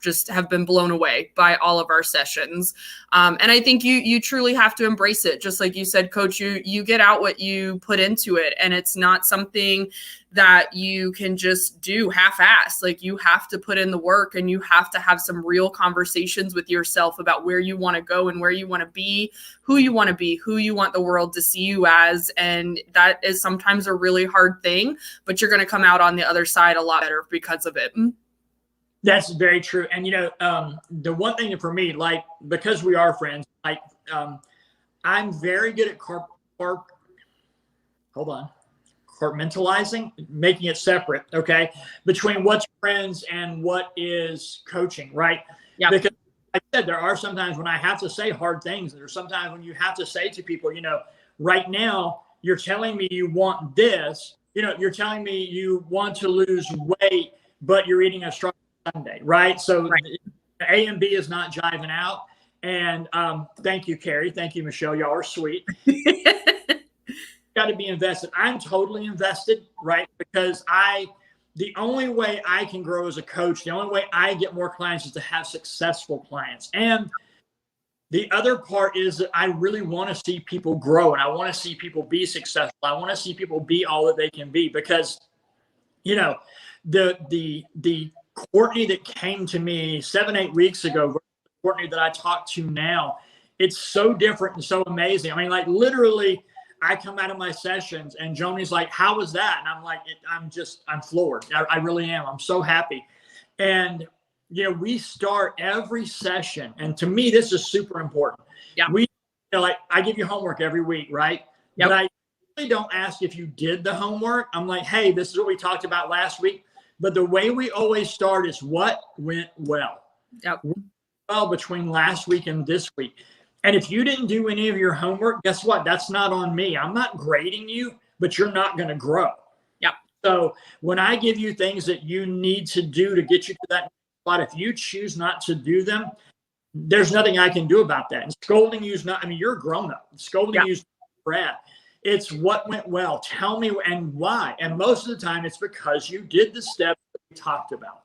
just have been blown away by all of our sessions. And I think you truly have to embrace it. Just like you said, Coach, you get out what you put into it, and it's not something that you can just do half-assed. Like, you have to put in the work, and you have to have some real conversations with yourself about where you want to go and where you want to be, who you want to be, who you want the world to see you as. And that is sometimes a really hard thing, but you're going to come out on the other side a lot better because of it. That's very true. And, the one thing for me, like, because we are friends, like, I'm very good at compartmentalizing, making it separate, okay, between what's friends and what is coaching, right? Yeah. Because like I said, there are sometimes when I have to say hard things. There's sometimes when you have to say to people, right now, you're telling me you want this, you're telling me you want to lose weight, but you're eating a strawberry sundae, right? So right. A and B is not jiving out. And thank you, Carrie. Thank you, Michelle. Y'all are sweet. Got to be invested. I'm totally invested, right? Because the only way I can grow as a coach, the only way I get more clients is to have successful clients. And the other part is that I really want to see people grow, and I want to see people be successful. I want to see people be all that they can be, because, the Courtney that came to me 7-8 weeks ago, Courtney that I talk to now, it's so different and so amazing. I mean, like, literally, I come out of my sessions and Joni's like, how was that? And I'm like, I'm floored. I really am. I'm so happy. And, we start every session. And to me, this is super important. Yeah. Like, I give you homework every week, right? Yep. But I really don't ask if you did the homework. I'm like, hey, this is what we talked about last week. But the way we always start is what went well. Yep. Well, between last week and this week. And if you didn't do any of your homework, guess what? That's not on me. I'm not grading you, but you're not going to grow. Yep. So when I give you things that you need to do to get you to that spot, if you choose not to do them, there's nothing I can do about that. And scolding you is not, you're a grown up. Scolding you is Brad. It's what went well. Tell me and why. And most of the time it's because you did the steps that we talked about.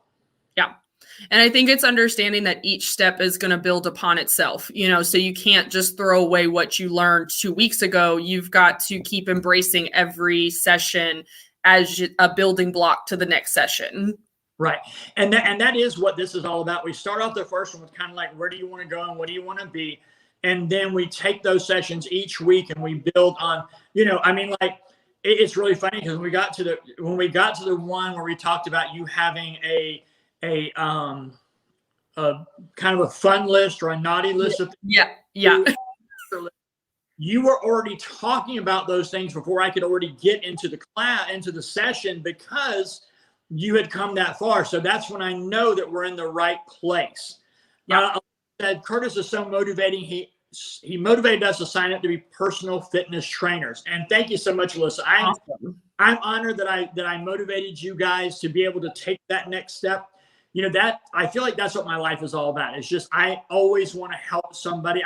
Yeah. And I think it's understanding that each step is going to build upon itself, so you can't just throw away what you learned 2 weeks ago. You've got to keep embracing every session as a building block to the next session. Right. And that is what this is all about. We start off the first one with kind of like, where do you want to go and what do you want to be? And then we take those sessions each week and we build on, it's really funny because when we got to the one where we talked about you having a kind of a fun list or a naughty list of things. Yeah. You were already talking about those things before I could already get into the class, into the session, because you had come that far. So that's when I know that we're in the right place. Said Curtis is so motivating. He motivated us to sign up to be personal fitness trainers. And thank you so much, Alyssa. I'm honored that I motivated you guys to be able to take that next step. That I feel like that's what my life is all about. It's just, I always want to help somebody.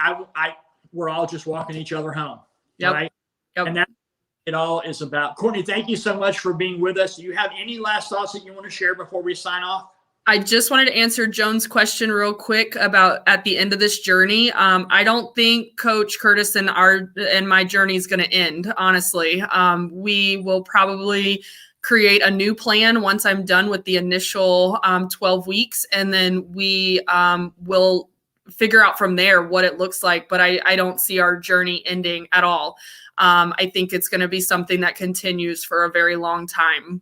We're all just walking each other home. Yep. Right. Yep. And that's what it all is about. Courtney, thank you so much for being with us. Do you have any last thoughts that you want to share before we sign off? I just wanted to answer Joan's question real quick about at the end of this journey. I don't think Coach Curtis and my journey is going to end, honestly. We will probably create a new plan once I'm done with the initial 12 weeks. And then we will figure out from there what it looks like. But I don't see our journey ending at all. I think it's going to be something that continues for a very long time.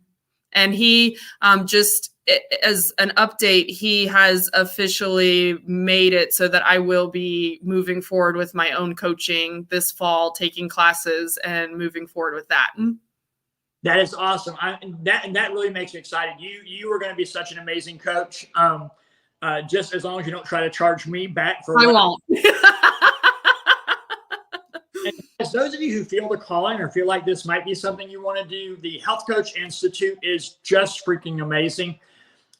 And he just as an update, he has officially made it so that I will be moving forward with my own coaching this fall, taking classes and moving forward with that. That is awesome. That really makes me excited. You are going to be such an amazing coach. Just as long as you don't try to charge me back for. I won't. And as those of you who feel the calling or feel like this might be something you want to do, the Health Coach Institute is just freaking amazing.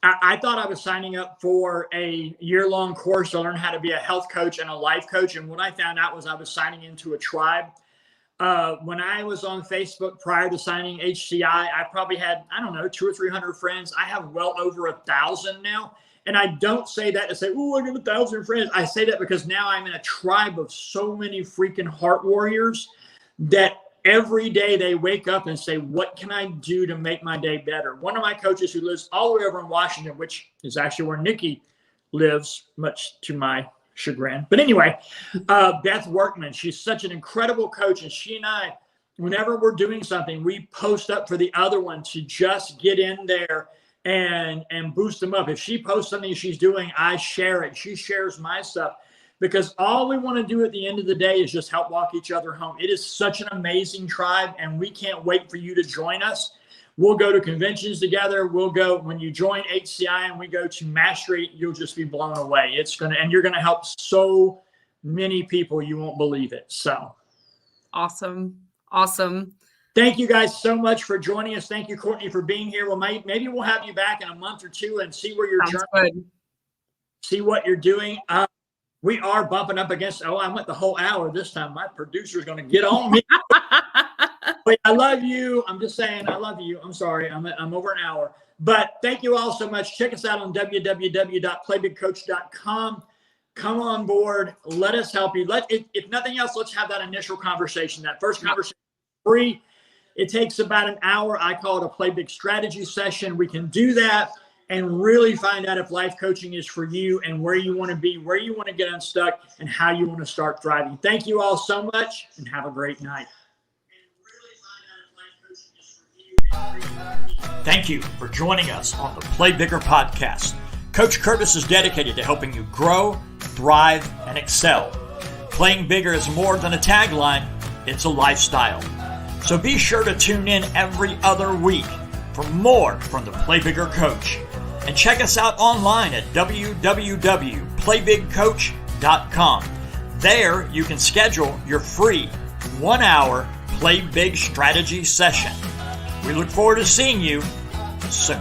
I thought I was signing up for a year-long course to learn how to be a health coach and a life coach. And what I found out was I was signing into a tribe. When I was on Facebook prior to signing HCI, I probably had, 200 or 300 friends. I have well over 1,000 now. And I don't say that to say, oh, I got 1,000 friends. I say that because now I'm in a tribe of so many freaking heart warriors that every day they wake up and say, what can I do to make my day better? One of my coaches who lives all the way over in Washington, which is actually where Nikki lives, much to my chagrin. But anyway, Beth Workman, she's such an incredible coach. And she and I, whenever we're doing something, we post up for the other one to just get in there and boost them up. If she posts something she's doing, I share it. She shares my stuff, because all we want to do at the end of the day is just help walk each other home. It is such an amazing tribe, and we can't wait for you to join us. We'll go to conventions together. We'll go, when you join HCI and we go to Mastery, you'll just be blown away. And you're going to help so many people, you won't believe it. So awesome. Thank you guys so much for joining us. Thank you, Courtney, for being here. Well, maybe we'll have you back in a month or two and see where you're see what you're doing. We are bumping up against, I went the whole hour this time. My producer is going to get on me. But I love you. I'm just saying, I love you. I'm sorry. I'm over an hour. But thank you all so much. Check us out on www.playbigcoach.com. Come on board. Let us help you. If nothing else, let's have that initial conversation. That first conversation is free. It takes about an hour. I call it a Play Big strategy session. We can do that and really find out if life coaching is for you and where you want to be, where you want to get unstuck, and how you want to start thriving. Thank you all so much, and have a great night. Thank you for joining us on the Play Bigger podcast. Coach Curtis is dedicated to helping you grow, thrive, and excel. Playing bigger is more than a tagline, it's a lifestyle. So be sure to tune in every other week for more from the Play Bigger Coach. And check us out online at www.playbigcoach.com. There you can schedule your free 1-hour Play Big strategy session. We look forward to seeing you soon.